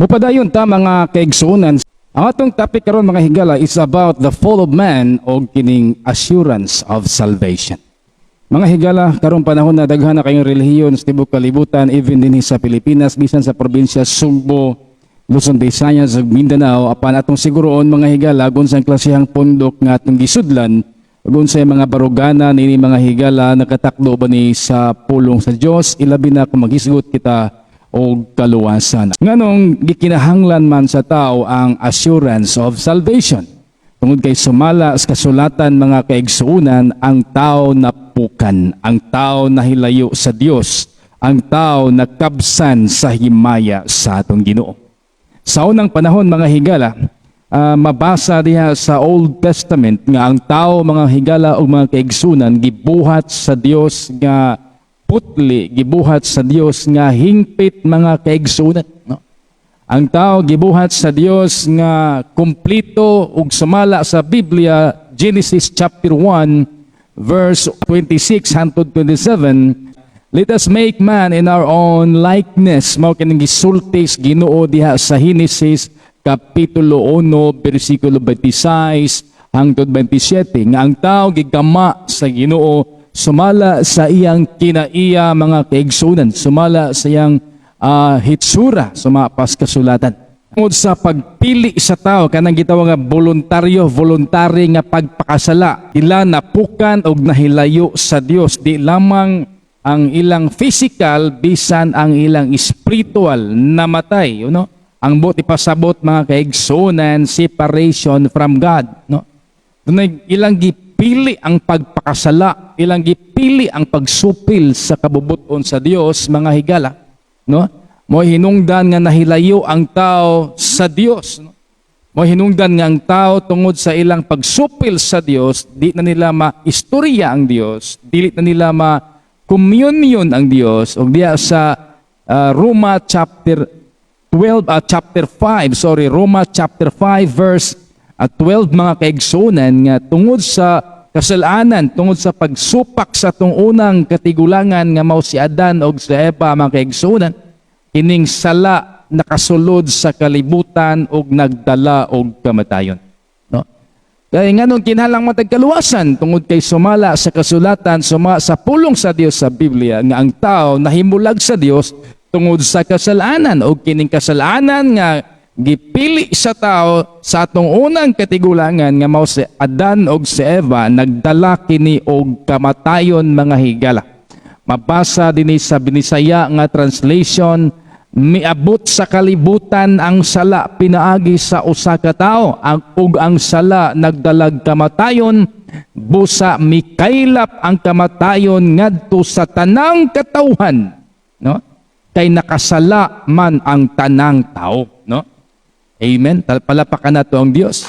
Mupadayon ta mga kaigsuonan. Ang atong topic karon mga higala is about the fall of man o kining assurance of salvation. Mga higala, karong panahon na daghan na kayong relihiyon sa tibok kalibutan, even din sa Pilipinas, bisan sa probinsya Sugbo, Luzon, Visayas, ug Mindanao, apan atong siguroon mga higala kung sa klasehang pundok nga atong gisudlan, kung sa mga barugana nini mga higala nakatakdo ba ni sa pulong sa Dios, ilabi na kung maghisgot kita o kaluwasan. Nganong gikinahanglan man sa tao ang assurance of salvation. Tungod kay sumala sa kasulatan mga kaigsuunan, ang tao napukan, ang tao nahilayo sa Dios, ang tao nakabsan sa himaya sa atong Ginoo. Sa unang panahon mga higala, mabasa diha sa Old Testament nga ang tao mga higala o mga kaigsuunan gibuhat sa Dios nga putli, gibuhat sa Dios nga hingpit mga kaigsuunan, no? Ang tao gibuhat sa Dios nga kumplito ug sumala sa Biblia, Genesis chapter 1 verse 26 hangtod 27. Let us make man in our own likeness. Mao kining gisultis Ginoo diha sa Genesis kapitulo 1 bersikulo 26 hangtod 27 nga ang tao gigama sa Ginoo sumala sa iyang kinaiya mga kaigsunan, sumala sa iyang hitsura, sumapas kasulatan. Tungod sa pagpili sa tao, kanang gitawag nga voluntary nga pagpakasala, ila napukan og nahilayo sa Dios, di lamang ang ilang physical, bisan ang ilang spiritual namatay, you know? Ang buti pasabot mga kaigsunan, separation from God, no? Dunay ilang gipili ang pagpakasala, ilang gipili ang pagsupil sa kabubuton sa Dios mga higala, no? Mo hinungdan nga nahilayo ang tao sa Dios, no? Mo hinungdan nga ang tao tungod sa ilang pagsupil sa Dios, di na nila maistorya ang Dios, dili na nila ma-communion ang Dios. Og diya sa Roma chapter 5, Roma chapter 5 verse 12 mga kaigsunan nga tungod sa kasalanan, tungod sa pagsupak sa tong unang katigulangan nga mao si Adan og si Eva mga kaigsunan, kining sala nakasulod sa kalibutan og nagdala og kamatayon, no? Kaya nganong kinahanglang matag kaluwasan tungod kay sumala sa kasulatan, sa pulong sa Dios sa Biblia nga ang tao nahimulag sa Dios tungod sa kasalanan og kining kasalanan nga gipili sa tao sa atong unang katigulangan nga mao si Adan og si Eva, nagdala kini og kamatayon mga higala. Mabasa dinhi sa Binisaya nga translation, miabot sa kalibutan ang sala pinaagi sa usa ka tawo, ug ang sala nagdalag kamatayon, busa mikaylap ang kamatayon ngadto sa tanang katawhan, no? Kay nakasala man ang tanang tao, no? Amen. Palapakan nato ang Dios.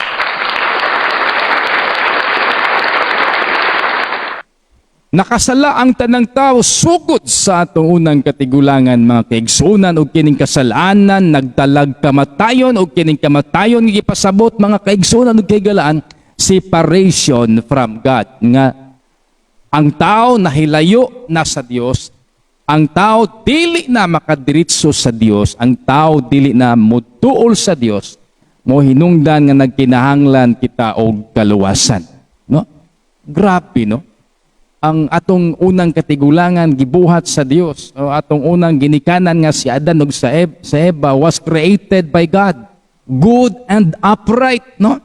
Nakasala ang tanang tao sugod sa atong unang katigulangan mga kaigsunan, og kining kasalanan nagdalag kamatayon, og kining kamatayon gipasabot mga kaigsunan ug kaigalaan separation from God, nga ang tao nahilayo na sa Dios, ang tao dili na makadiritso sa Dios, ang tao dili na mutuol sa Dios, mo hinungdan nga nagkinahanglan kita og kaluwasan, no? Grabe, no? Ang atong unang katigulangan gibuhat sa Dios, o atong unang ginikanan nga si Adan ug sa Eva was created by God, good and upright, no?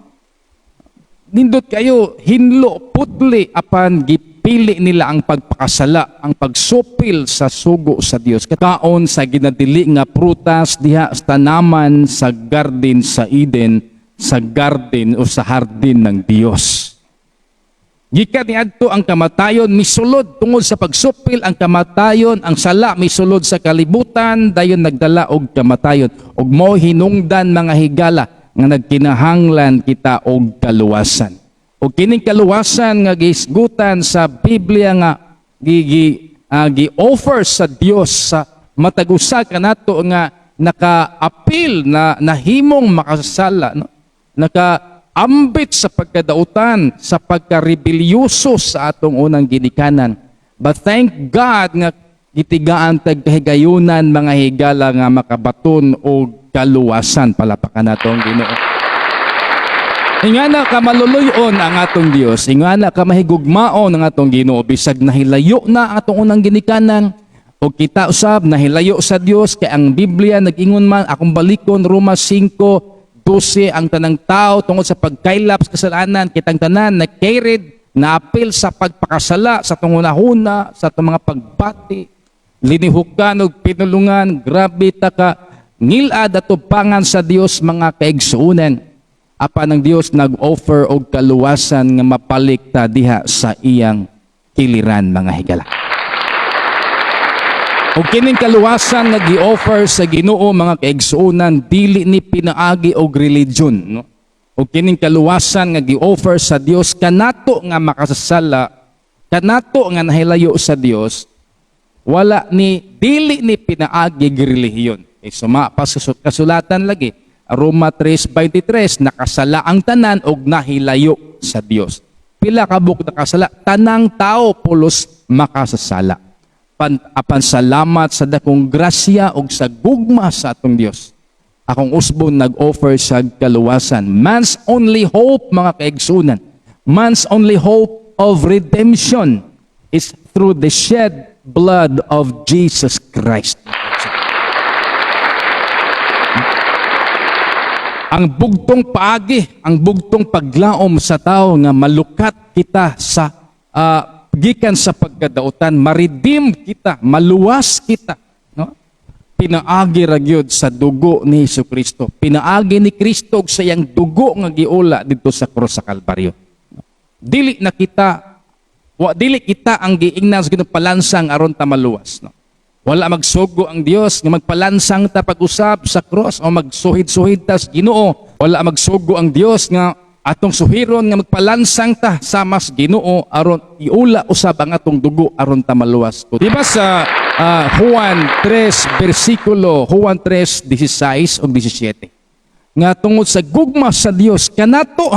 Nindot kayo, hinlo, putli, apan gipili nila ang pagpakasala, ang pagsupil sa sugo sa Dios. Kaon sa ginadili nga prutas diha sa tanaman sa garden sa Eden, sa garden o sa hardin ng Dios. Gikan niadto ang kamatayon misulod tungod sa pagsupil, ang kamatayon, ang sala misulod sa kalibutan, dayon nagdala og kamatayon. Ug mo hinungdan mga higala nga nagkinahanglan kita og kaluwasan. O kining kaluwasan nga gisgutan sa Biblia nga gi-offer sa Dios sa matag-usa kanato nga naka-apil na nahimong makasala, no? Naka-ambit sa pagkadautan, sa pagkarebelyoso sa atong unang ginikanan. But thank God nga gitigaan tag kahigayunan mga higala nga makabaton o kaluwasan. Palapakan natong Ginoo. Ingana ka maluluyon ang atong Dios, ingana ka mahigugmaon ang atong Ginoo, bisag nahilayo na ang atong unang ginikanan o kita usab nahilayo sa Dios, kay ang Biblia nag-ingon man, akong balikon Roma 5:12, ang tanang tao tungod sa pagkailap sa kasalanan, kitang tanan na carried na apil sa pagpakasala sa tungunahuna, sa itong mga pagbati, linihukan o pinulungan, grabe taka, ngilad at tupangan sa Dios mga kaigsuunan. Apan ang Dios nag-offer og kaluwasan nga mapalik ta diha sa iyang kiliran mga higala. O kining kaluwasan nga gi-offer sa Ginoo mga kaigsuunan, dili ni pinaagi og religion, no? O kining kaluwasan nga gi-offer sa Dios kanato nga makasasala, kanato nga nahilayo sa Dios, wala ni dili ni pinaagi og relihiyon. Suma pas kasulatan lagi, Roma 3:23, nakasala ang tanan og nahilayo sa Dios. Pila ka buk nakasala, tanang tao pulos makasasala. Apan salamat sa dakong grasya og sa gugma sa atong Dios. Akong usbon nag-offer sa kaluwasan. Man's only hope, mga kaigsunan, man's only hope of redemption is through the shed blood of Jesus Christ. Ang bugtong paagi, ang bugtong paglaom sa tao nga malukat kita sa gikan sa pagkadautan, ma-redeem kita, maluwas kita, no? Pinaagi ra gyud sa dugo ni Hesukristo. Pinaagi ni Kristo og sa iyang dugo nga giula didto sa krus sa Kalbaryo. Dili kita ang giingnan sa palansang aron ta maluwas, no? Wala magsugo ang Dios nga magpalansang ta pag-usab sa cross o magsuhid-suhid ta sa Ginoo. Wala magsugo ang Dios nga atong suhiron nga magpalansang ta sa mas Ginoo aron iula usab ang atong dugo aron ta maluwas. Diba sa Juan 3:16 o 17 nga tungod sa gugma sa Dios kanato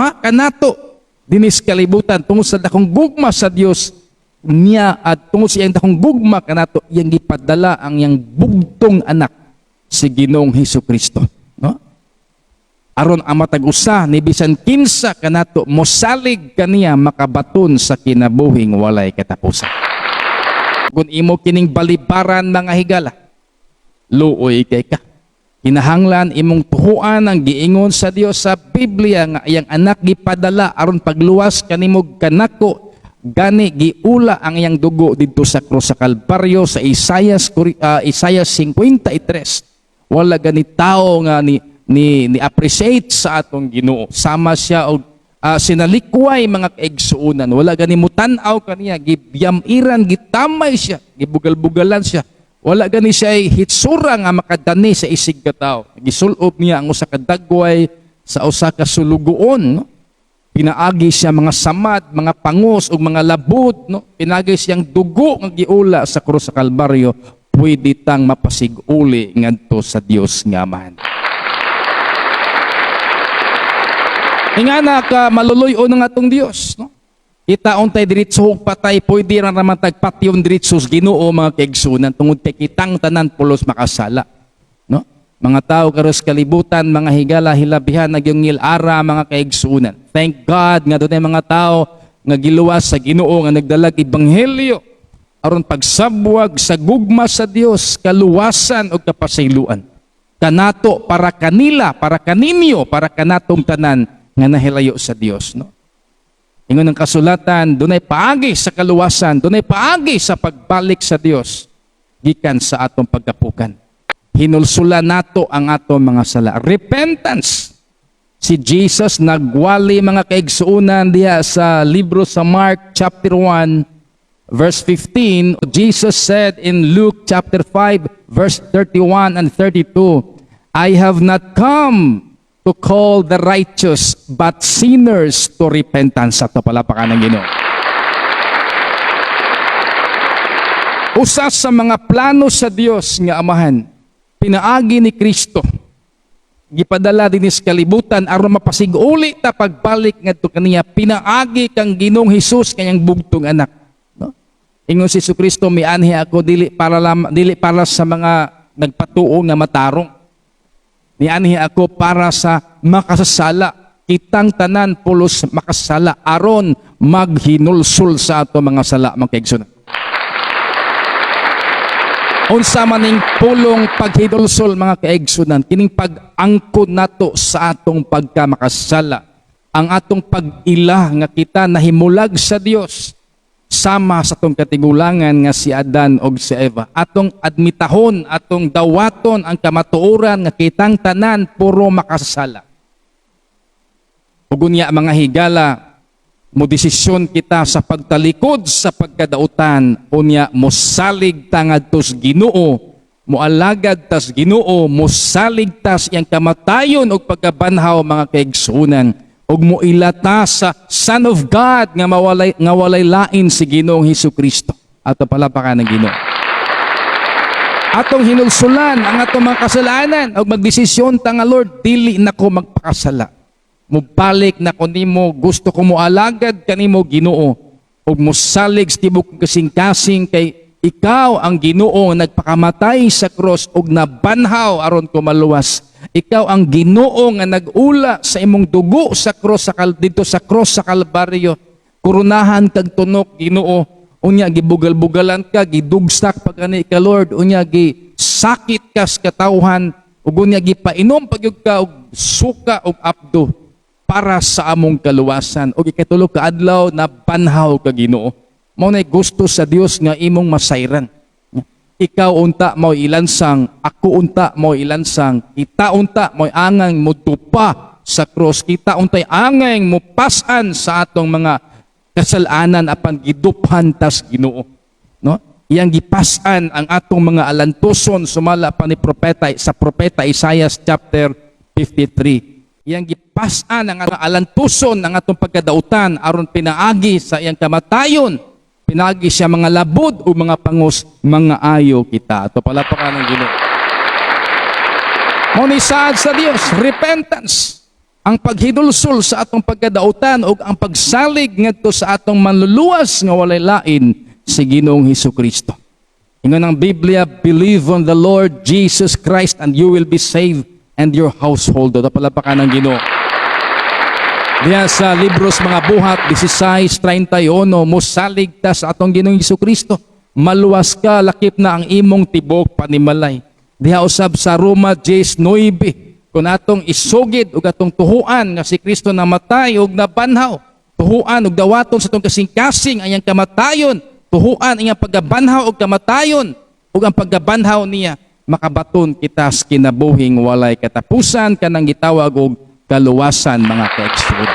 dinis kalibutan tungod sa dakong gugma sa Dios niya at tungod sa iyang dakong gugma kanato iyang gipadala ang iyang bugtong anak si Ginoong Hesukristo, no? Aron ang matag usa ni bisan kinsa kanato mosalig kaniya makabaton sa kinabuhing walay katapusan. Kung imo kining balibaran mga higala, luoy kay ka. Kinahanglan imong tuhuan ang giingon sa Dios sa Biblia nga iyang anak gipadala aron pagluwas kanimo kanako, gani giula ang iyang dugo didto sa krus sa Kalbaryo sa Isaias 53. Wala gani tao nga ni appreciate sa atong Ginoo. Sama siya og sinalikway mga kaigsuunan. Wala gani mutan-aw kaniya, gibyamiran, gitamay siya, gibugal-bugalan siya. Wala gani siya hitsura nga makadani sa isig ka tao. Gisulob niya ang usa ka dagway sa usa ka sulugoon, no? Pinaagi siya mga samad, mga pangos ug mga labot, no? Pinaagi siyang dugo nga giula sa krus sa Kalbaryo, pwede tang mapasiguli ngadto sa Dios nga Amahan. Ingana ka maluluyo ng atong Dios, no? Kita untay diretso og patay, pwede ra naman tagpatyon diretso sa Ginoo mga kaigsunan tungod kay kitang tanan pulos makasala, no? Mga tao karos kalibutan, mga higala hilabihan nagyungil ara mga kaigsunan. Thank God nga dunay mga tao nga giluwas sa Ginoo nga nagdalag ebanghelyo aron pagsabwag sa gugma sa Dios, kaluwasan ug kapasayloan. Kanato para kanila, para kaninyo, para kanatong tanan nga nahilayo sa Dios, no? Ingon ang kasulatan, dunay paagi sa kaluwasan, dunay paagi sa pagbalik sa Dios gikan sa atong pagkapukan. Hinulsula nato ang atong mga sala. Repentance. Si Jesus nagwali mga kaigsuunan diha sa libro sa Mark chapter 1 verse 15. Jesus said in Luke chapter 5 verse 31 and 32, I have not come to call the righteous but sinners to repentance. At palapakan ng Ginoo. Usa sa mga plano sa Dios nga Amahan, pinaagi ni Kristo, gipadala din sa kalibutan aron mapasiguli ta pagbalik ngadto kaniya, pinaagi kang Ginoong Hesus kanyang bugtong anak, no? Ingon si Jesucristo, mianhi ako dili para sa mga nagpatuo nga matarong. Mianhi ako para sa makasasala. Kitang tanan pulos makasasala aron maghinulsul sa ato mga sala, mga kaigsunan. Unsa maning pulong paghinulsol, mga kaigsunan, kining pag-angkod nato sa atong pagkamakasala, ang atong pag-ila nga kita nahimulag sa Dios sama sa atong katigulangan nga si Adan og si Eva. Atong admitahon, atong dawaton ang kamatuoran nga kitang tanan puro makasala. Ug unya, mga higala, mo desisyon kita sa pagtalikod sa pagkadautan, unya mosalig ta ngadtos Ginoo, moalagad tas Ginoo, mosalig tas iyang kamatayon og pagkabanhaw, mga kaigsunan, og moilata sa Son of God nga walay lain si Ginoong Hesukristo. Ato palapakan ng Ginoo. Atong hinulsulan ang atong mga kasalanan og magdesisyon ta nga, Lord, dili nako magpakasala. Mubalik na ko nimo, gusto ko moalagad kanimo Ginoo, ug mosalig sa tibok kasing-kasing kay ikaw ang Ginoo nagpakamatay sa cross ug nabanhaw aron ko maluwas. Ikaw ang Ginoo nga nag-ula sa imong dugo sa cross dito sa cross sa Kalbaryo. Kurunahan kag tunok, Ginoo. Unya gibugal-bugalan ka, gidugsak pagani ka, Lord. Unya sakit ka sa katawhan, ug unya gipainom pagyud ka og suka ug apdo para sa among kaluwasan. O ikatulo ka adlaw na banhaw ka Ginoo. Mao nay gusto sa Dios nga imong masayran. Ikaw unta mo ilansang, ako unta mo ilansang, kita unta mo angang mutupa sa cross, kita untay angang mupasan sa atong mga kasalanan apan giduphan tas Ginoo. No? Iyang gipasan ang atong mga alantuson sumala pa ni sa propeta Isaiah chapter 53. Iyang gipasan ang alantuson ng atong pagkadautan aron pinaagi sa iyang kamatayon. Pinaagi siya mga labod o mga pangos, mga ayo kita. Ito palapakan ng Ginoo. Monisaad sa Dios, repentance. Ang paghidulsol sa atong pagkadautan o ang pagsalig ngadto sa atong manluluwas nga walay lain si Ginoong Hesukristo. Ingon ang Biblia, believe on the Lord Jesus Christ and you will be saved and your household. Ito palapakan ng Ginoo. Diya sa libros mga buhat 16:31, mosalig ta sa atong Ginoong Hesukristo, maluwas ka lakip na ang imong tibok panimalay. Diha usab sa Roma 10:9, kung atong isugid ug atong tuhuan nga si Kristo namatay ug nabanhaw, tuhuan ug dawaton sa atong kasing-kasing ang iyang kamatayon, tuhuan iyang paggabanhaw ug kamatayon ug ang paggabanhaw niya, makabaton kita sa kinabuhing walay katapusan kanang gitawag og kaluwasan, mga kaigsunan.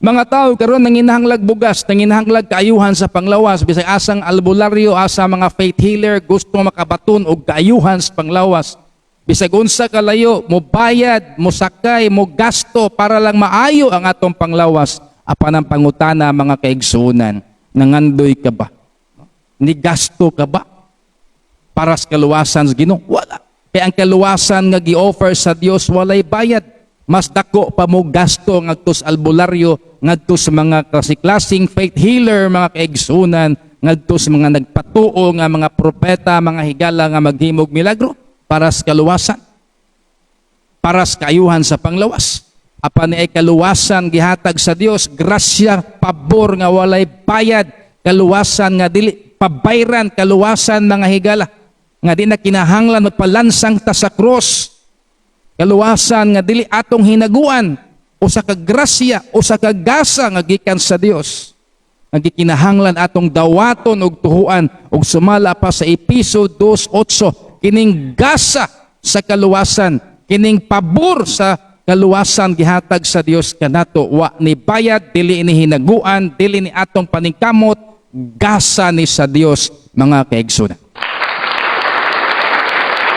Mga tao karon nanginahanglag bugas, nanginahanglag kaayuhan sa panglawas, bisag asang albularyo, asa mga faith healer gusto makabaton og kaayuhan sa panglawas. Bisag unsa kalayo, mo bayad, mo sakay, mo gasto para lang maayo ang atong panglawas. Apan ang pangutana, mga kaigsunan, nangandoy ka ba? Ni gasto ka ba para sa kaluwasan sa Ginoo? Wala. Kaya ang kaluwasan nga gi-offer sa Dios walay bayad. Mas dako pa mo gasto ngadto sa albularyo, ngadto sa mga klaseng faith healer, mga kaigsunan, ngadto sa mga nagpatuo nga mga propeta, mga higala nga maghimog milagro para sa kaluwasan, para sa kaayuhan sa panglawas. Apan ay kaluwasan gihatag sa Dios, grasya, pabor nga walay bayad, kaluwasan nga dili pabayran, kaluwasan, mga higala nga di na kinahanglan magpalansang ta sa cross, kaluwasan nga dili atong hinaguan o sa kagrasya o sa kagasa nga gikan sa Dios, nga gikinahanglan atong dawaton og tuhuan og sumala pa sa Episo 2:8, kining gasa sa kaluwasan, kining pabor sa kaluwasan gihatag sa Dios kanato, wa ni bayad, dili ni hinaguan, dili ni atong paningkamot, gasa ni sa Dios, mga kaigsunan.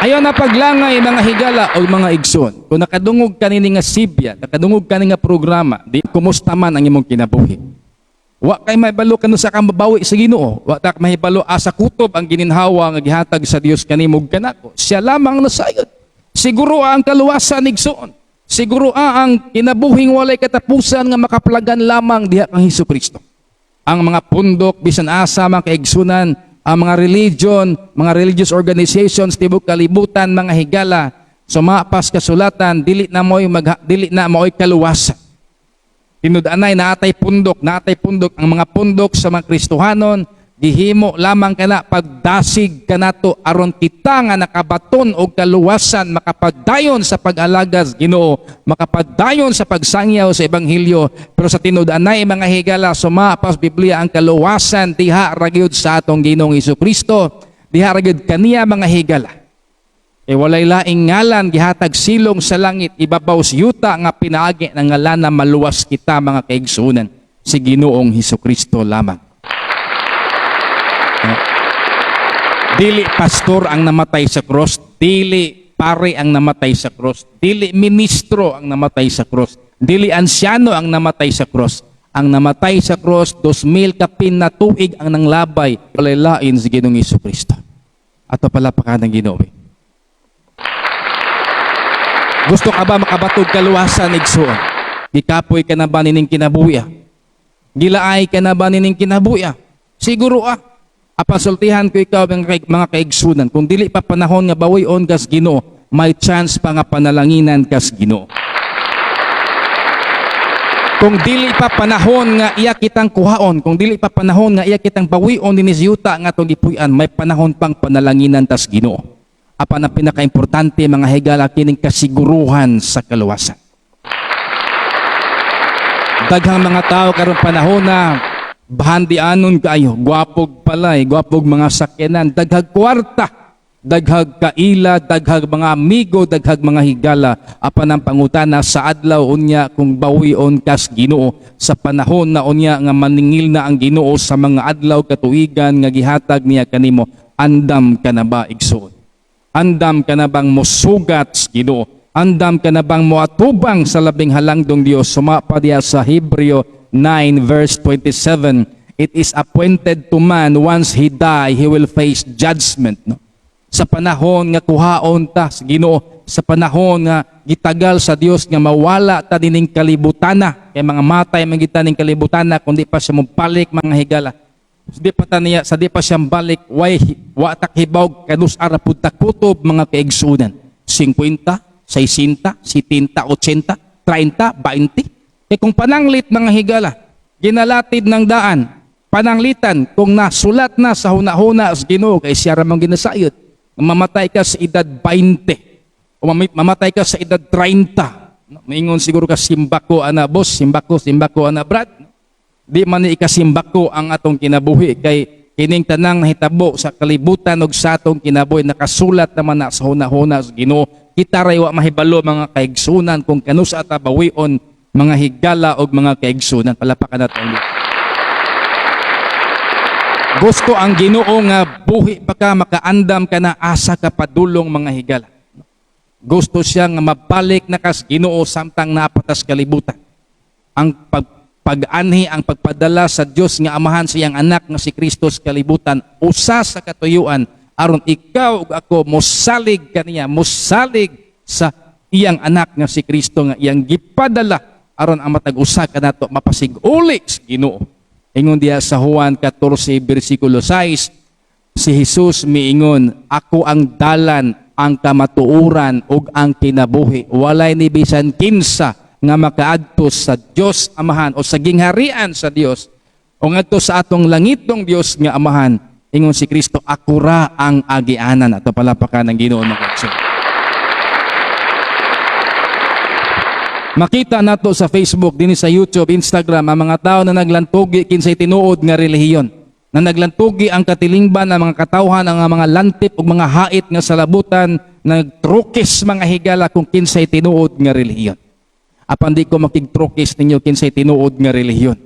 Ayaw na paglangay, mga higala o mga igsoon. Kung nakadungog ka nini nga sibya, nakadungog ka nga programa, di kumusta man ang imong kinabuhi. Wa kay mahibalo kanu sa kambabawi sa Ginoo. Wa ta mahibalo asa kutob ang gininhawa nga gihatag sa Dios kanimog kanako. Siya lamang nasayod. Siguro ang kaluwasan igsoon. Siguro ang kinabuhing walay katapusan nga makaplagan lamang diha kang Hesukristo. Ang mga pundok bisan asa mga kaigsunan, ang mga religion, mga religious organizations tibok kalibutan, mga higala, sumapas kasulatan, dili na mo'y kaluwasan. Tinud-anay naatay pundok ang mga pundok sa mga Kristohanon, gihimo lamang kana pagdasig kanato aron kita nga nakabaton og kaluwasan makapadayon sa pag-alagad Ginoo, makapadayon sa pagsangyaw sa ebanghelyo. Pero sa tinud-anay mga higala, sumapas Biblia ang kaluwasan diha ra gyud sa atong Ginoong Hesukristo, diha ra gyud kaniya mga higala. Walay laing ngalan gihatag silong sa langit, ibabaw sa yuta nga pinaagi ng ngalan na maluwas kita mga kaigsunan, si Ginoong Hesukristo lamang. Dili pastor ang namatay sa cross, dili pare ang namatay sa cross, dili ministro ang namatay sa cross, dili ansyano ang namatay sa cross. Ang namatay sa cross, 2,000 kapin na tuig ang nanglabay, walay lain si Ginoong Hesukristo. Ato pala pa ka ng Ginoo. Gusto ka ba makabatog kaluwasan, igsuon? Gikapoy ka na ba nining kinabuya? Gilaay ka na ba nining kinabuya? Siguro apasultihan ko ikaw mga kaigsunan, kung dili pa panahon nga bawion kas Ginoo, may chance pa nga panalanginan kas Ginoo. Kung dili pa panahon nga iya kitang kuhaon, kung dili pa panahon nga iya kitang bawion dinis yuta nga tong gipuy-an, may panahon pang panalanginan tas Ginoo. Apan ang pinaka-importante mga higala, kining kasiguruhan sa kaluwasan. Daghang mga tao karon panahon na bahandianon kayo, gwapog palay, gwapog mga sakyanan, daghag kwarta, daghag kaila, daghag mga amigo, daghag mga higala. Apan ang pangutana sa adlaw unya kung bawion kas Ginoo sa panahon na unya nga maningil na ang Ginoo sa mga adlaw katuigan nga gihatag niya kanimo, andam ka na ba igsuon? Andam ka na bang mosugat sa Ginoo? Andam ka na bang moatubang sa labing halangdong Dios? Sumapa diya sa Hebreo 9 verse 27. It is appointed to man once he die, he will face judgment. No? Sa panahon nga kuhaon ta sa Ginoo, sa panahon nga gitagal sa Dios nga mawala ta dining kalibutana, kay mga matay mangita ning kalibutana kundi pa siya mobalik mga higala. Sa di pa siyang balik, watak hibaw kadus arapud takutob mga kaigsunan. 50, 60, 70, 80, 30, 20. Kung pananglit mga higala, ginalatid ng daan, pananglitan, kung nasulat na sa huna-huna sa Ginoo, kay siya ramang ginasayot, mamatay ka sa edad 20, o mamatay ka sa edad 30. Maingon siguro ka simbako ana boss, simbako ana brad. Di man ikasimbako ang atong kinabuhi kay kining tanang hitabo sa kalibutan ug sa atong kinabuhi nakasulat naman na sa huna-huna sa Ginoo. Kita ray wa mahibalo mga kaigsunan kung kanusa ta bawion mga higala ug mga kaigsunan. Palapakan nato. Gusto ang Ginoo nga buhi pa ka, makaandam ka na, asa ka padulong mga higala. Gusto siya nga mabalik na kas Ginoo samtang napatas kalibutan. Ang pag-anhi, ang pagpadala sa Dios nga Amahan sa iyang anak nga si Kristo sa kalibutan, usa sa katuyuan aron ikaw ug ako mosalig kaniya, mosalig sa iyang anak nga si Kristo nga iyang gipadala aron ang matag usa kanato mapasig-uli sa Ginoo. Ingon diya sa Juan 14 bersikulo 6, si Jesus miingon, ako ang dalan, ang kamatuoran ug ang kinabuhi. Walay ni bisan kinsa nga makaadto sa Dios Amahan o sa gingharian sa Dios o ngadto sa atong langitong Dios nga Amahan. Ingon si Kristo, ako ra ang agianan. Ato palapakan ng Ginoo mga kaigsunan. Makita nato sa Facebook, din sa YouTube, Instagram, ang mga tao na naglantugi kinsay tinuod nga relihiyon, na naglantugi ang katilingban ng mga katawhan, ang mga lantip ug mga hait nga salabutan, nagtrukis mga higala kung kinsay tinuod nga relihiyon. Apan di ko makigtrukis ninyo kinsay tinuod nga relihiyon.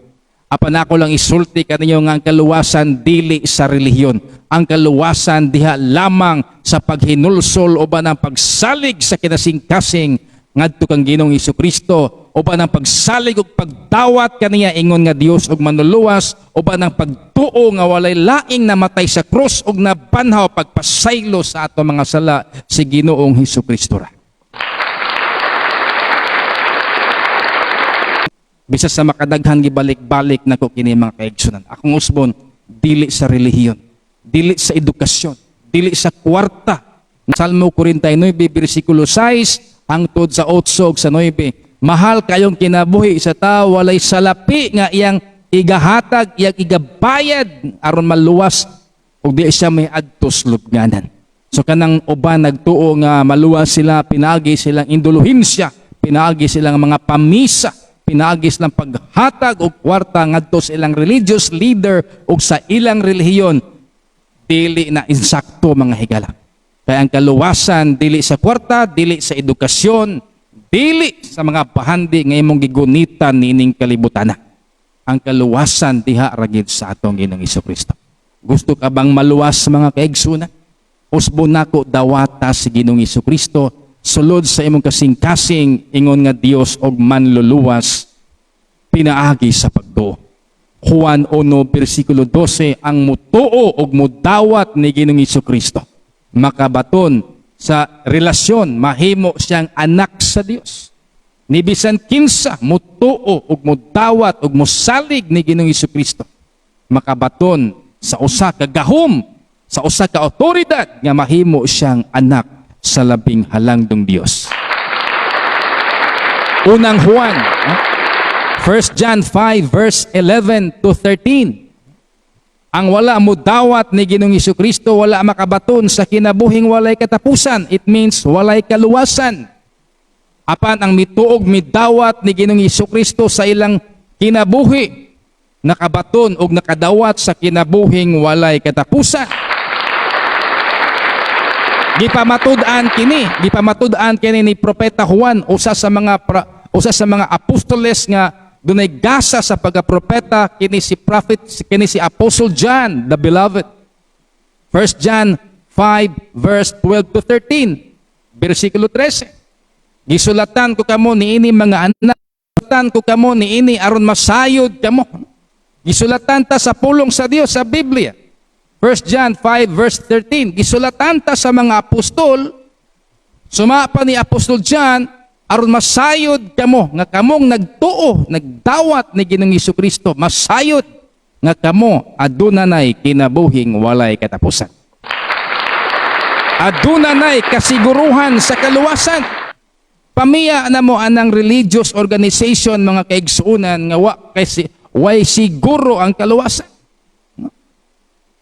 Apan ako lang isulti kaninyo nga ang kaluwasan dili sa relihiyon. Ang kaluwasan diha lamang sa paghinulsol o ba ng pagsalig sa kinasingkasing ngadto kang Ginoong Hesukristo o ba ng pagsalig ug pagdawat kaniya ingon nga Dios ug manluluwas o ba ng pagtuo nga walay laing namatay sa krus ug nabanhaw pagpasaylo sa ato mga sala si Ginoong Hesukristo ra. Bisa sa makadaghan gibalik-balik nako kini mga kaigsunan. Akong usbon, dili sa relihiyon, dili sa edukasyon, dili sa kwarta. Salmo 49 bersikulo 6 hangtod sa 8 ug sa 9. Mahal kayong kinabuhi sa tao walay salapi nga iyang igahatag, iyang igabayad aron maluwas ug di siya may adtos lubnganan. So kanang uban nagtuo nga maluwas sila, pinaagi silang indulhensya, pinaagi silang mga pamisa, pinaagi silang paghatag og kwarta ngadto sa ilang religious leader ug sa ilang relihiyon, dili na insakto mga higala. Kaya ang kaluwasan dili sa kwarta, dili sa edukasyon, dili sa mga bahandi nga imong gigunitan nining kalibutan. Ang kaluwasan diha ragid sa atong Ginoong Hesukristo. Gusto ka bang maluwas mga kaigsunan? Usbon nako dawata si Ginoong Hesukristo sulod sa imong kasing-kasing ingon nga Dios og manluluwas pinaagi sa pagtuo. Juan 1 bersikulo 12 ang mutuo og mudawat ni Ginoong Hesukristo makabaton sa relasyon mahimo siyang anak sa Dios. Ni bisan kinsa mutuo ug mudawat ug mosalig ni Ginoong Hesukristo makabaton sa usa ka gahom, sa usa ka awtoridad nga mahimo siyang anak sa labing halangdong Dios. Unang Juan, 1 John 5 verse 11 to 13. Ang wala mo dawat ni Ginoong Hesukristo wala makabaton sa kinabuhing walay katapusan. It means walay kaluwasan. Apan ang mituog midawat ni Ginoong Hesukristo sa ilang kinabuhi nakabaton og nakadawat sa kinabuhing walay katapusan. Gipamatud-an kini ni Propeta Juan usa sa mga apostoles nga dunay gasa sa pagkapropeta kini si Apostle John the beloved. 1 John 5 verse 12 to 13 bersikulo 13. Gisulatan ko kamo niini mga anak, gisulatan ko kamo niini aron masayod kamo. Gisulatan ta sa pulong sa Dios sa Biblia. 1 John 5 verse 13. Gisulatan ta sa mga apostol, sumapa ni Apostol John aron masayod kamo nga kamong nagtuo, nagdawat ni Ginoong Hesukristo, masayod nga kamo adunay kinabuhing walay katapusan. Adunay kasiguruhan sa kaluwasan. Pamiya na mo anang religious organization mga kaigsuunan nga way siguro ang kaluwasan.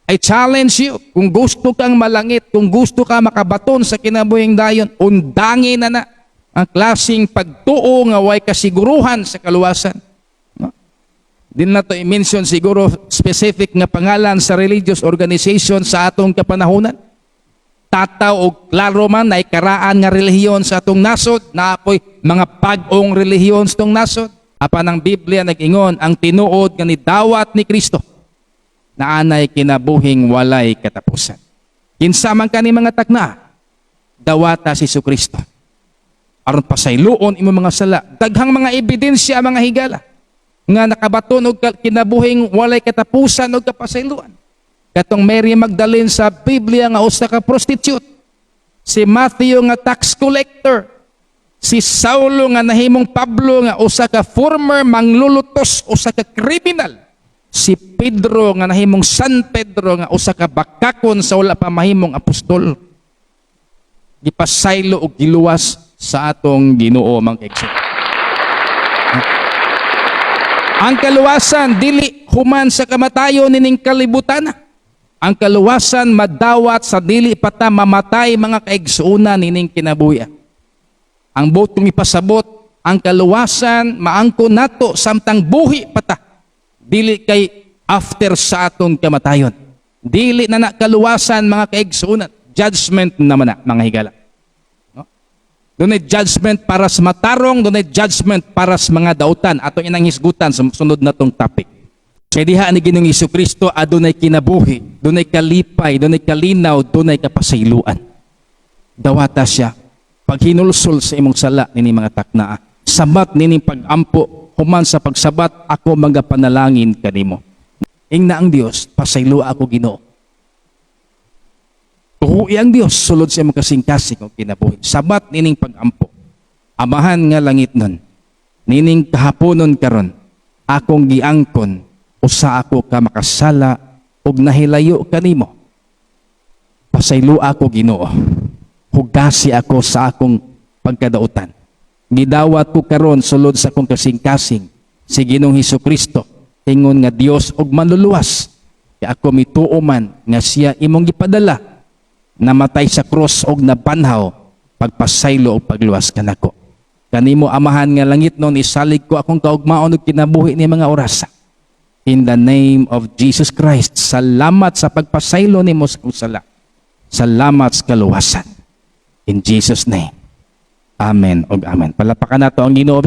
I challenge you, kung gusto kang malangit, kung gusto ka makabaton sa kinabuhing dayon, undangin na ang klaseng pagtuo nga way kasiguruhan sa kaluwasan. No? Din na to i-mention siguro specific nga pangalan sa religious organization sa atong kapanahunan. Tataw o klaro man na ikaraan nga relihiyon sa atong nasod, na apoy mga pag-ong relihiyon sa atong nasod. Apan ang Biblia nag-ingon ang tinuod nga ni dawat ni Kristo na anay kinabuhing walay katapusan. Kinsa man kani mga takna, dawata si Jesucristo. Aron pasayloon imo mga sala, daghang mga ebidensya mga higala nga nakabaton og kinabuhing walay katapusan og kapasayloan. Katong Mary Magdalene sa Biblia nga usa ka prostitute, si Matthew nga tax collector, si Saulo nga nahimong Pablo nga usa ka former manglulutos, usa ka kriminal, si Pedro nga nahimong San Pedro nga usa ka bakakon sa wala pa mahimong apostol. Gipasaylo og giluwas sa atong Ginoo mga kaigsunan. Ang kaluwasan dili human sa kamatayon nining kalibutan. Ang kaluwasan madawat sa dili pata mamatay mga kaigsunan nining kinabuhi. Ang botong ipasabot, ang kaluwasan maangko nato samtang buhi pata. Dili kay after sa atong kamatayon. Dili na kaluwasan mga kaigsunan. Judgment naman na mga higala. Doon ay judgment para sa matarong, doon ay judgment para sa mga dautan. Ato inang hisgutan sa sunod na tong topic. Kaya diha ni Ginoong Hesukristo, doon ay kinabuhi, doon ay kalipay, doon ay kalinaw, doon ay kapasayluan. Dawata siya, pag hinulsol sa imong sala, nini mga taknaa, sabat nini pag-ampo, human sa pagsabat, ako magapanalangin kanimo. Ingna ang Dios, pasaylua ako Ginoo. Tuhui ang Dios, sulod sa imong kasing-kasing o kinabuhi. Sabat nining pag-ampo. Amahan nga langit nun, nining kahaponon karon akong giangkon usa ako ka makasala ug nahilayo kanimo. Pasaylo ako Ginoo. Hugasi ako sa akong pagkadautan. Gidawat ko karon sulod sa akong kasing-kasing si Ginoong Hesukristo, ingon nga Dios ug manluluwas. Kaya ako mituo man nga siya imong gipadala, namatay sa cross og nabanhaw, pagpasaylo og pagluwas kanako. Kanimo Amahan nga langit noon, isalig ko akong kaugmaon ug kinabuhi ni mga orasa. In the name of Jesus Christ, salamat sa pagpasaylo nimo sa akong sala. Salamat sa kaluwasan. In Jesus' name. Amen og amen. Palapakan nato ang Ginoo.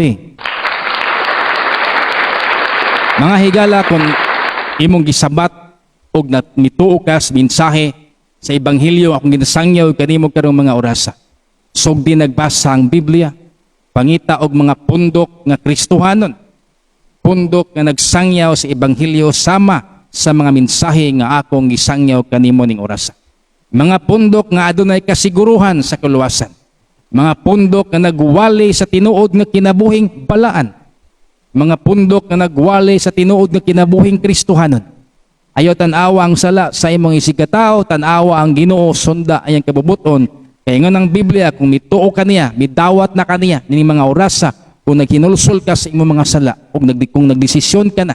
Mga higala, kung imong gisabat og mituo ka sa mensahe sa Ebanghelyo akong ginasangyaw kanimo karong mga orasa. Sugdi nagbasa ang Biblia, pangita og mga pundok nga Kristohanon. Pundok nga nagsangyaw sa Ebanghelyo sama sa mga mensahe nga akong gisangyaw kanimo ning orasa. Mga pundok nga adunay kasiguruhan sa kaluwasan. Mga pundok nga nagwali sa tinuod nga kinabuhing balaan. Mga pundok nga nagwali sa tinuod nga kinabuhing Kristohanon. Ayaw tanawa ang sala sa imong isigataw, tanawa ang Ginoo, sunda ayang kabubuton. Kaya nga ng Biblia, kung mituo ka niya, midawat na ka niya, nining mga orasa, kung naghinulsol ka sa imong mga sala, kung nagdesisyon ka na,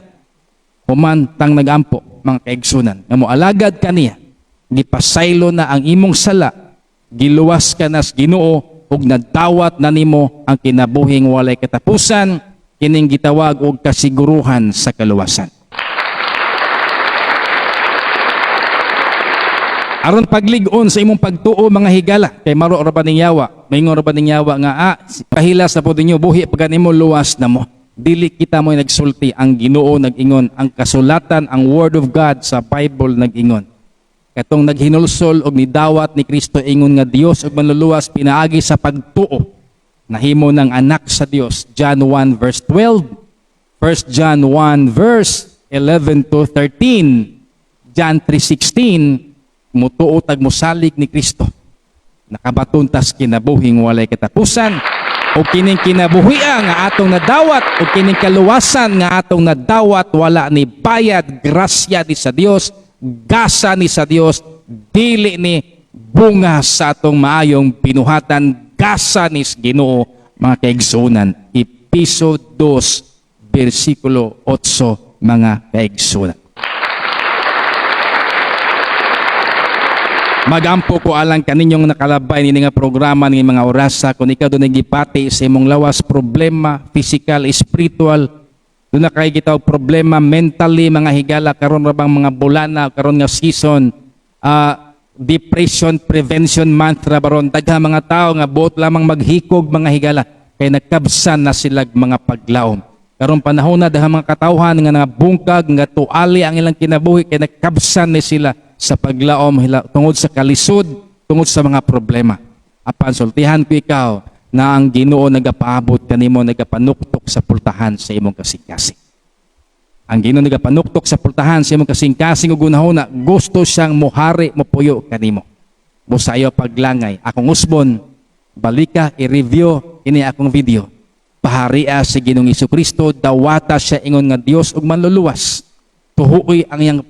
humantang nagampo, mga kaigsunan, nga mo alagad ka niya, gipasaylo na ang imong sala, giluwas ka na sa Ginoo, ug nadawat na nimo ang kinabuhing walay katapusan, kining gitawag og kasiguruhan sa kaluwasan. Aron paglig-on sa imong pagtuo mga higala, kay maro ra ba ning yawa, maingon ra ba ning yawa nga kahilas na pud ninyo buhi pagka nimo luwas na mo. Dili kita mo nagsulti, ang Ginoo nag-ingon, ang kasulatan, ang Word of God sa Bible nag-ingon. Katong naghinulsol og nidawat ni Kristo ingon nga Dios ug manluluwas pinaagi sa pagtuo. Nahimo ng anak sa Dios. John 1 verse 12. 1 John 1 verse 11 to 13. John 3:16. Mutuo tag mosalig ni Kristo. Nakabatuntas kinabuhing walay katapusan. O kining kinabuhian nga atong nadawat, o kining kaluwasan nga atong nadawat, wala ni bayad, grasya ni sa Dios, gasa ni sa Dios, dili ni bunga sa atong maayong binuhatan, gasa ni Ginoo, mga kaigsunan. Episode 2, versikulo 8, mga kaigsunan. Magampo ko alang kaninyong nakalabay ni nga programa ng mga orasa kung ikaw doon nagipati sa imong lawas problema, physical, spiritual, doon na kayo gitaw problema mentally, mga higala, karon ra bang mga bulana, karon nga season, depression prevention month ra baron, dagha mga tao nga buot lamang maghikog mga higala, kay nagkabsan na sila mga paglaom. Karon panahon na dagha mga katawhan nga nabungkag, nga tuali ang ilang kinabuhi, kay nagkabsan ni sila sa paglaom tungod sa kalisod, tungod sa mga problema. Apan sultihan ko ikaw na ang Ginoo nagapaabot kanimo, nagapanuktok sa pultahan sa imong kasing-kasing. Ang Ginoo nagapanuktok sa pultahan sa imong kasing-kasing ug unahuna gusto siyang mohari mopuyo kanimo. Busayo paglangay, akong usbon, balika i-review ini akong video. Paharia si Ginoong Hesukristo, dawata siya ingon nga Dios ug manluluwas. Tuhuoy ang iyang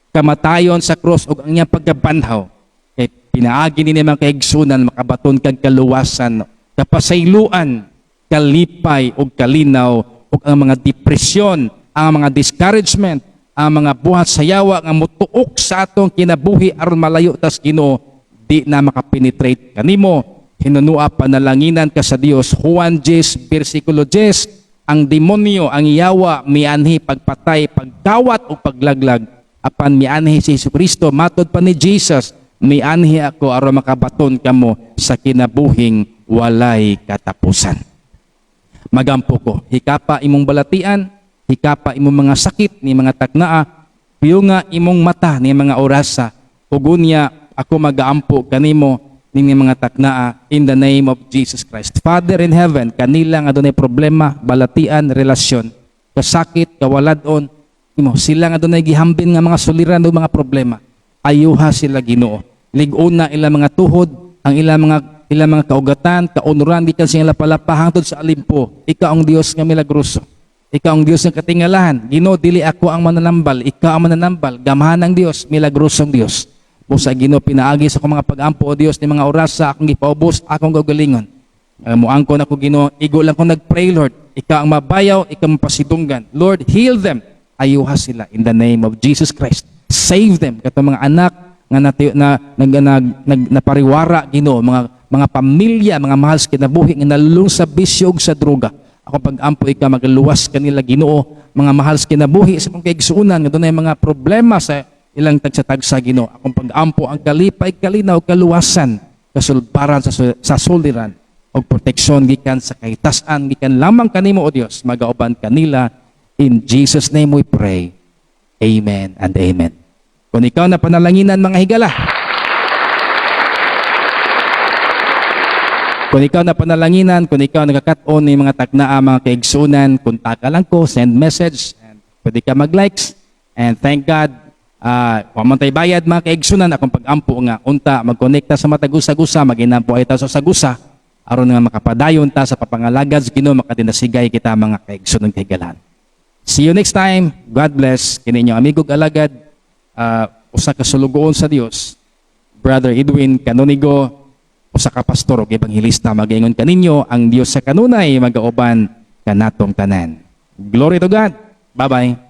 kamatayon sa cross ug ang iyang pagkabanhaw. Kay pinaagi ni mga kaigsunan makabaton kag kaluwasan, kapasayloan, kalipay ug kalinaw ug ang mga depresyon, ang mga discouragement, ang mga buhat sa yawa nga mutuok sa atong kinabuhi aron malayo tas Ginoo, di na makapenetrate kanimo. Hinunua panalanginan ka sa Dios. Juan 10 versikulo 10, ang demonyo, ang yawa, mianhi pagpatay, pagdawat o paglaglag. Apan mianhi si Hesukristo, matod pa ni Jesus, mianhi ako aron makabaton kamo sa kinabuhing walay katapusan. Magampo ko, hikapa imong balatian, hikapa imong mga sakit ni mga taknaa, piyo nga imong mata ni mga orasa, ugunya ako magaampo kanimo ning mga taknaa in the name of Jesus Christ. Father in heaven, kanila nga adunay problema, balatian, relasyon, kasakit, kawaladon, sila nga adunay gihambin nga mga suliran o mga problema. Ayuha sila Ginoo. Lig-una ilang mga tuhod, ang ilang mga ilang mga kaugatan, kaunuran, di kan siyang lapalapa hangtod sa alimpo. Ikaw ang Dios nga milagroso. Ikaw ang Dios ng katingalahan. Ginoo, dili ako ang mananambal, ikaw ang mananambal. Gamahan ng Dios, milagrosong Dios. Busa Ginoo, pinaagi sa akong mga pag-ampo o Dios ni mga oras sa akong gipaubos, akong gagalingon. Muangkon ako Ginoo, igo lang ko nagpray Lord. Ikaw ang mabayaw, ikaw ang pasidunggan. Lord, heal them. Ayuha sila in the name of Jesus Christ. Save them. Katong mga anak nga napariwara Ginoo, mga pamilya, mga mahal sa kinabuhi nga nalulung sa bisyo ug sa droga. Ako pag-ampo ikaw magaluwas kanila Ginoo, mga mahal sa kinabuhi sa kong kaigsuunan nga dunay mga problema sa ilang tagsa-tagsa Ginoo. Akong pag-ampo ang kalipay, kalinaw, kaluwasan, kasulbaran sa suliran o proteksyon gikan sa kahitasan gikan lamang kanimo o Dios magauban kanila. In Jesus name we pray. Amen and amen. Kung ikaw na panalanginan mga higala, kung ikaw na panalanginan, kung ikaw nagkakat-on ng mga tagnaa, mga kaigsunan, kontak ka lang ko, send message, and pwede ka mag-likes. And thank God, pamantay bayad mga kaigsunan, akong pag-ampo nga, unta, mag-connecta sa matagusa-gusa, mag-inampo ay ta sa sagusa, aron nga makapadayon ta sa papangalagad, Ginoo makadinasigay kita mga kaigsunan kaigalan. See you next time. God bless. Kini inyong amigog alagad, usa ka sulugoon sa Dios, Brother Edwin Canonigo, usa ka pastor ug ebanghelista, magaingon kaninyo ang Dios sa kanunay magauban kanatong tanan. Glory to God. Bye-bye.